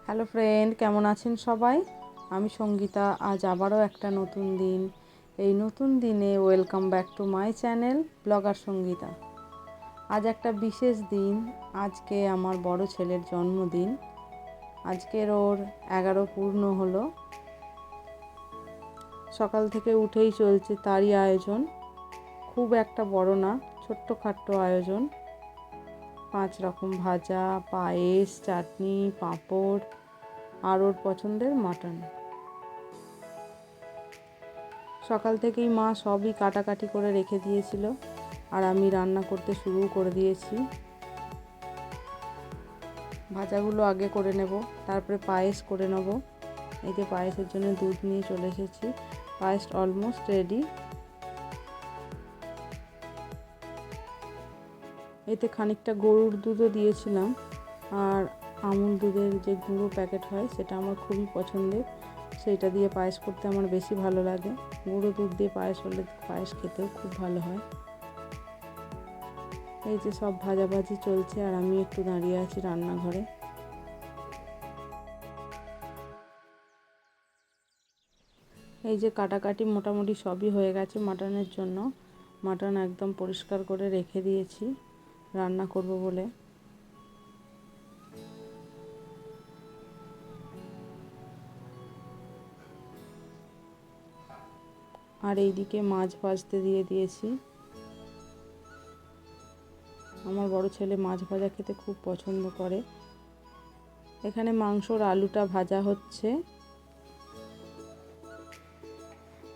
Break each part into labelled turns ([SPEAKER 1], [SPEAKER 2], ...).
[SPEAKER 1] Hello friend, কেমন আছেন সবাই? আমি সঙ্গীতা। আজ আবারও একটা নতুন দিন। এই নতুন দিনে welcome back to my channel blogger Sangeeta. আজ একটা বিশেষ দিন। আজকে আমার বড় ছেলের জন্মদিন। আজকের ওর 11 পূর্ণ হলো। সকাল থেকে উঠেই চলছে তারই আয়োজন। খুব একটা বড় না, ছোট্টখাট্টো আয়োজন। 5 রকম ভাজা, পায়েস, চাটনি, পাঁপড় আর ওর পছন্দের মাটন। সকাল থেকেই মা সবই কাটাকাটি করে রেখে দিয়েছিল আর আমি রান্না করতে শুরু করে দিয়েছি। ভাজাগুলো আগে করে নেব, তারপরে পায়েস করে নেব। এই যে পায়েসের জন্য দুধ নিয়ে চলে এসেছি। পায়েস অলমোস্ট রেডি। এতে খানিকটা গরুর দুধও দিয়েছিলাম, আর আমুল দুধের যে গুঁড়ো প্যাকেট হয় সেটা আমার খুবই পছন্দের। সেইটা দিয়ে পায়েস করতে আমার বেশি ভালো লাগে। গুঁড়ো দুধ দিয়ে পায়েস হলে পায়েস খেতেও খুব ভালো হয়। এই যে সব ভাজাভাজি চলছে আর আমি একটু দাঁড়িয়ে আছি রান্নাঘরে। এই যে কাটাকাটি মোটামুটি সবই হয়ে গেছে মাটনের জন্য। মাটন একদম পরিষ্কার করে রেখে দিয়েছি রান্না করব বলে। আর এইদিকে মাছ ভাজতে দিয়ে দিয়েছি। আমার বড় ছেলে মাছ ভাজা খেতে খুব পছন্দ করে। এখানে মাংসর আলুটা ভাজা হচ্ছে।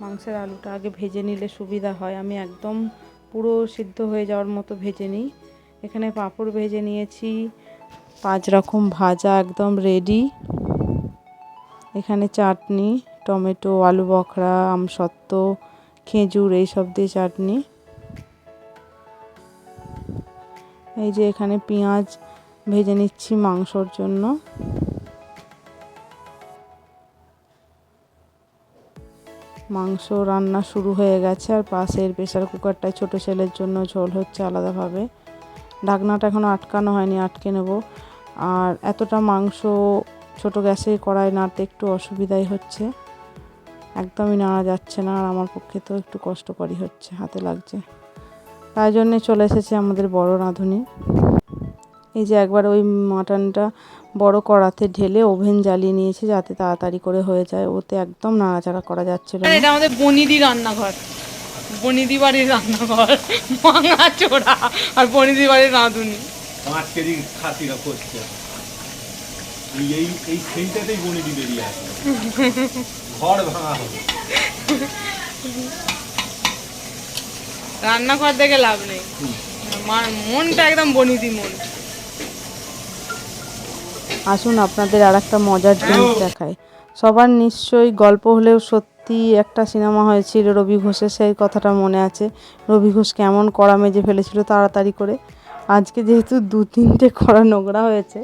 [SPEAKER 1] মাংসের আলুটা আগে ভেজে নিলে সুবিধা হয়। আমি একদম পুরো সিদ্ধ হয়ে যাওয়ার মতো ভেজে নিই। এখানে পাঁপড় ভেজে নিয়েছি। 5 রকম ভাজা একদম রেডি। এখানে চাটনি, টমেটো, আলু বখরা, আমসত্ত্ব, খেজুর এইসব দিয়ে চাটনি। এই যে এখানে পেঁয়াজ ভেজে নিচ্ছি মাংসর জন্য। মাংস রান্না শুরু হয়ে গেছে আর পাশের প্রেসার কুকারটায় ছোটো ছেলের জন্য ঝোল হচ্ছে আলাদাভাবে। ঢাকনাটা এখনও আটকানো হয়নি, আটকে নেব। আর এতটা মাংস ছোটো গ্যাসে কড়াই নাড়তে একটু অসুবিধাই হচ্ছে, একদমই নাড়া যাচ্ছে না। আর আমার পক্ষে তো একটু কষ্টকরই হচ্ছে, হাতে লাগছে। তাই জন্যে চলে এসেছে আমাদের বড় রাঁধুনি। এই যে একবার ওই মাটনটা বড় কড়াতে ঢেলে ওভেন জ্বালিয়ে নিয়েছি যাতে তাড়াতাড়ি করে হয়ে যায়। ওতে একদম নাড়াচাড়া করা যাচ্ছিল না।
[SPEAKER 2] এটা আমাদের বনিদি রান্নাঘর, বনিদি বাড়ির রান্নাঘর, ভাঙা চোরা আর বনিদি বাড়ির রাঁধুনি।
[SPEAKER 3] 5 কেজি খাসিরা করছে। এই এই সেন্টাতেই বনিদি বেরিয়ে আসে, ঘর ভাঙা হবে।
[SPEAKER 2] রান্নাঘর দেখে লাভ নেই, মনটা একদম বনিদি মন।
[SPEAKER 1] আসুন আপনাদের আর একটা মজার জিনিস দেখায়। সবার নিশ্চয়ই গল্প হলেও সত্যি একটা সিনেমা হয়েছিল রবি ঘোষের, সেই কথাটা মনে আছে। রবি ঘোষ কেমন কড়া মেজে ফেলেছিল তাড়াতাড়ি করে। আজকে যেহেতু 2-3টে কড়া নোংরা হয়েছে,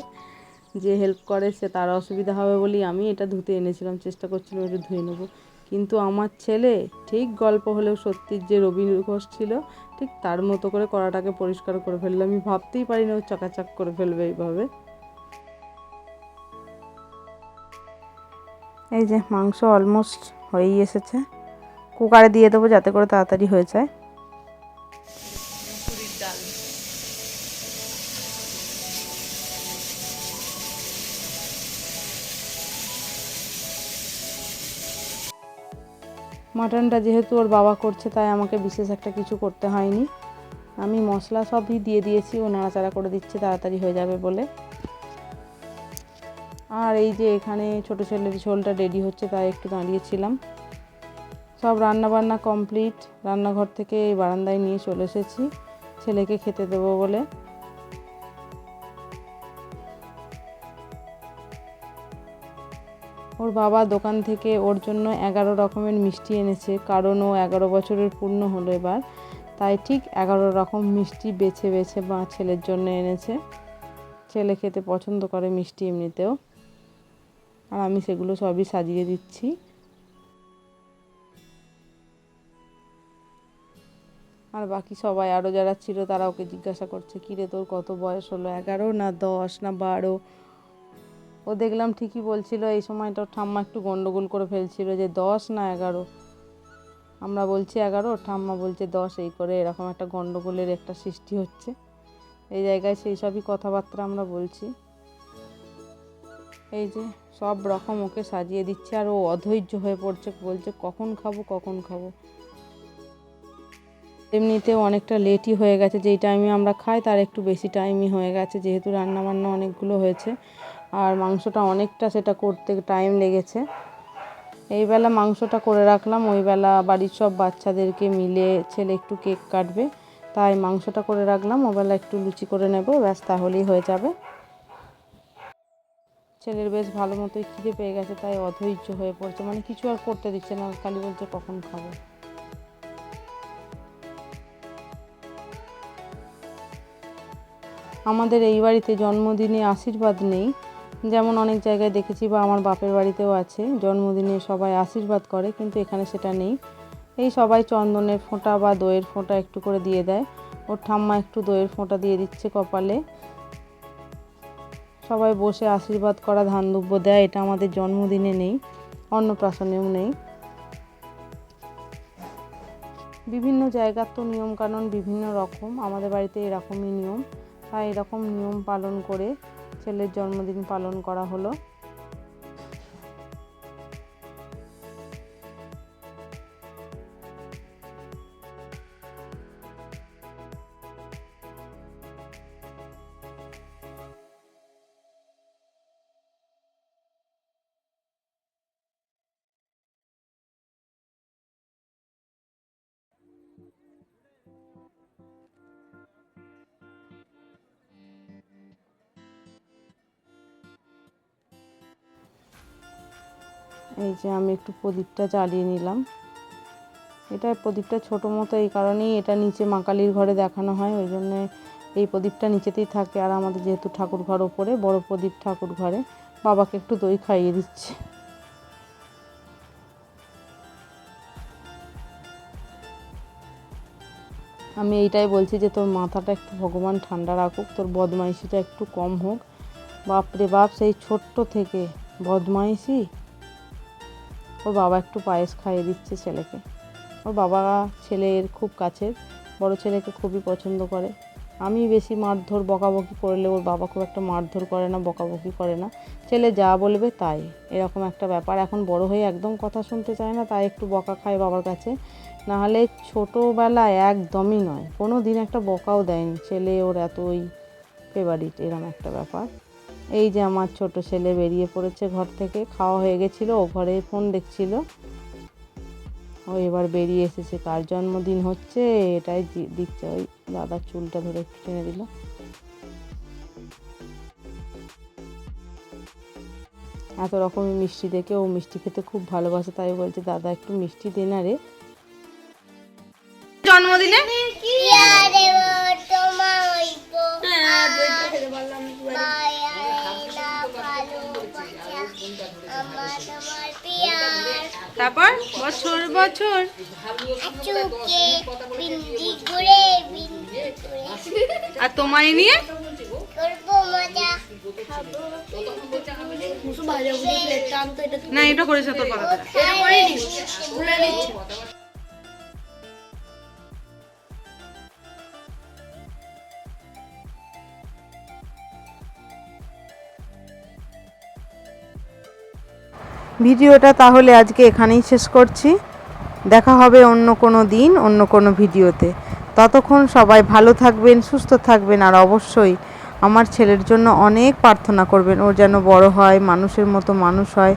[SPEAKER 1] যে হেল্প করে সে তার অসুবিধা হবে বলেই আমি এটা ধুতে এনেছিলাম, চেষ্টা করছিলাম একটু ধুয়ে নেবো। কিন্তু আমার ছেলে ঠিক গল্প হলেও সত্যির যে রবি ঘোষ ছিল ঠিক তার মতো করে কড়াটাকে পরিষ্কার করে ফেললো। আমি ভাবতেই পারিনি ও চকাচক করে ফেলবে এইভাবে। এই যে মাংস অলমোস্ট হয়েই এসেছে। কুকারে দিয়ে দেবো যাতে করে তাড়াতাড়ি হয়ে যায়।
[SPEAKER 2] মুসুরির ডাল,
[SPEAKER 1] মাটনটা যেহেতু ওর বাবা করছে তাই আমাকে বিশেষ একটা কিছু করতে হয়নি। আমি মশলা সবই দিয়ে দিয়েছি, ও নাড়াচাড়া করে দিচ্ছে তাড়াতাড়ি হয়ে যাবে বলে। আর এই যে এখানে ছোটো ছেলের ঝোলটা রেডি হচ্ছে তাই একটু দাঁড়িয়েছিলাম। সব রান্না বান্না কমপ্লিট। রান্নাঘর থেকে এই বারান্দায় নিয়ে চলে এসেছি ছেলেকে খেতে দেবো বলে। ওর বাবা দোকান থেকে ওর জন্য 11 রকমের মিষ্টি এনেছে, কারণ ও 11 বছরের পূর্ণ হলো এবার। তাই ঠিক 11 রকম মিষ্টি বেছে বেছে মা ছেলের জন্য এনেছে। ছেলে খেতে পছন্দ করে মিষ্টি এমনিতেও, আর আমি সেগুলো সবই সাজিয়ে দিচ্ছি। আর বাকি সবাই আরও যারা ছিল তারা ওকে জিজ্ঞাসা করছে, কিরে তোর কত বয়স হলো, 11 না 10 না 12? ও দেখলাম ঠিকই বলছিল, এই সময়টা ওর ঠাম্মা একটু গন্ডগোল করে ফেলছিল যে 10 না 11। আমরা বলছি 11, ঠাম্মা বলছে 10, এই করে এরকম একটা গন্ডগোলের একটা সৃষ্টি হচ্ছে এই জায়গায়। সেই সবই কথাবার্তা আমরা বলছি। এই যে সব রকম ওকে সাজিয়ে দিচ্ছে, আর ও অধৈর্য হয়ে পড়ছে, বলছে কখন খাবো কখন খাবো। এমনিতেও অনেকটা লেটই হয়ে গেছে, যেই টাইমে আমরা খাই তার একটু বেশি টাইমই হয়ে গেছে, যেহেতু রান্নাবান্না অনেকগুলো হয়েছে আর মাংসটা অনেকটা, সেটা করতে টাইম লেগেছে। এই বেলা মাংসটা করে রাখলাম, ওই বেলা বাড়ির সব বাচ্চাদেরকে মিলে ছেলে একটু কেক কাটবে, তাই মাংসটা করে রাখলাম। ওবেলা একটু লুচি করে নেব, ব্যাস তাহলেই হয়ে যাবে। ছেলের বেশ ভালো মতোই খিদে পেয়ে গেছে, তাই অধৈর্য হয়ে পড়ছে, মানে কিছু আর করতে দিচ্ছে না, খালি বলছে কখন খাবো। আমাদের এই বাড়িতে জন্মদিনে আশীর্বাদ নেই, যেমন অনেক জায়গায় দেখেছি বা আমার বাপের বাড়িতেও আছে, জন্মদিনে সবাই আশীর্বাদ করে, কিন্তু এখানে সেটা নেই। এই সবাই চন্দনের ফোঁটা বা দইয়ের ফোঁটা একটু করে দিয়ে দেয়। ওর ঠাম্মা একটু দইয়ের ফোঁটা দিয়ে দিচ্ছে কপালে। সবাই বসে আশীর্বাদ করা, ধান দুব্য দেয়, এটা আমাদের জন্মদিনে নেই, অন্নপ্রাশনেও নেই। বিভিন্ন জায়গার তো নিয়মকানুন বিভিন্ন রকম, আমাদের বাড়িতে এরকমই নিয়ম, তাই এরকম নিয়ম পালন করে ছেলের জন্মদিন পালন করা হলো। এই যে আমি একটু প্রদীপটা জ্বালিয়ে নিলাম। এটা প্রদীপটা ছোটো মতো, এই কারণেই এটা নিচে মা কালীর ঘরে দেখানো হয়, ওই জন্য এই প্রদীপটা নিচেতেই থাকে। আর আমাদের যেহেতু ঠাকুর ঘর ওপরে, বড় প্রদীপ ঠাকুর ঘরে। বাবাকে একটু দই খাইয়ে দিচ্ছে। আমি এইটাই বলছি যে তোর মাথাটা একটু ভগবান ঠান্ডা রাখুক, তোর বদমাইশিটা একটু কম হোক। বাপরে বাপ, সেই ছোট্ট থেকে বদমাইশি। ওর বাবা একটু পায়েস খাইয়ে দিচ্ছে ছেলেকে। ওর বাবা ছেলের খুব কাছের, বড় ছেলেকে খুবই পছন্দ করে। আমি বেশি মারধর বকাবকি করলে ওর বাবা খুব একটা মারধর করে না, বকাবকি করে না, ছেলে যা বলবে তাই, এরকম একটা ব্যাপার। এখন বড় হয়ে একদম কথা শুনতে চায় না, তাই একটু বকা খায় বাবার কাছে, নাহলে ছোটোবেলায় একদমই নয়, কোনো দিন একটা বকাও দেয়নি। ছেলে ওর এতই ফেভারিট, এরকম একটা ব্যাপার। এই যে আমার ছোট ছেলে বেরিয়ে পড়েছে ঘর থেকে, খাওয়া হয়ে গেছিলো, ও ঘরে ফোন দেখছিল, ও এবার বেরিয়ে এসেছে। কার জন্মদিন হচ্ছে এটাই দিচ্ছে। ওই দাদার চুলটা ধরে একটু টেনে দিল। এত রকমের মিষ্টি দেখে ও মিষ্টি খেতে খুব ভালোবাসে, তাই বলছে দাদা একটু মিষ্টি দে না রে।
[SPEAKER 2] জন্মদিনে তারপর বছর বছর আর তোমায় নিয়ে না, এটা করেছে তোর কথা।
[SPEAKER 1] ভিডিওটা তাহলে আজকে এখানেই শেষ করছি। দেখা হবে অন্য কোনো দিন অন্য কোনো ভিডিওতে। ততক্ষণ সবাই ভালো থাকবেন, সুস্থ থাকবেন, আর অবশ্যই আমার ছেলের জন্য অনেক প্রার্থনা করবেন, ও যেন বড় হয়, মানুষের মতো মানুষ হয়।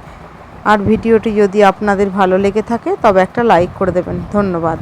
[SPEAKER 1] আর ভিডিওটি যদি আপনাদের ভালো লেগে থাকে তবে একটা লাইক করে দেবেন। ধন্যবাদ।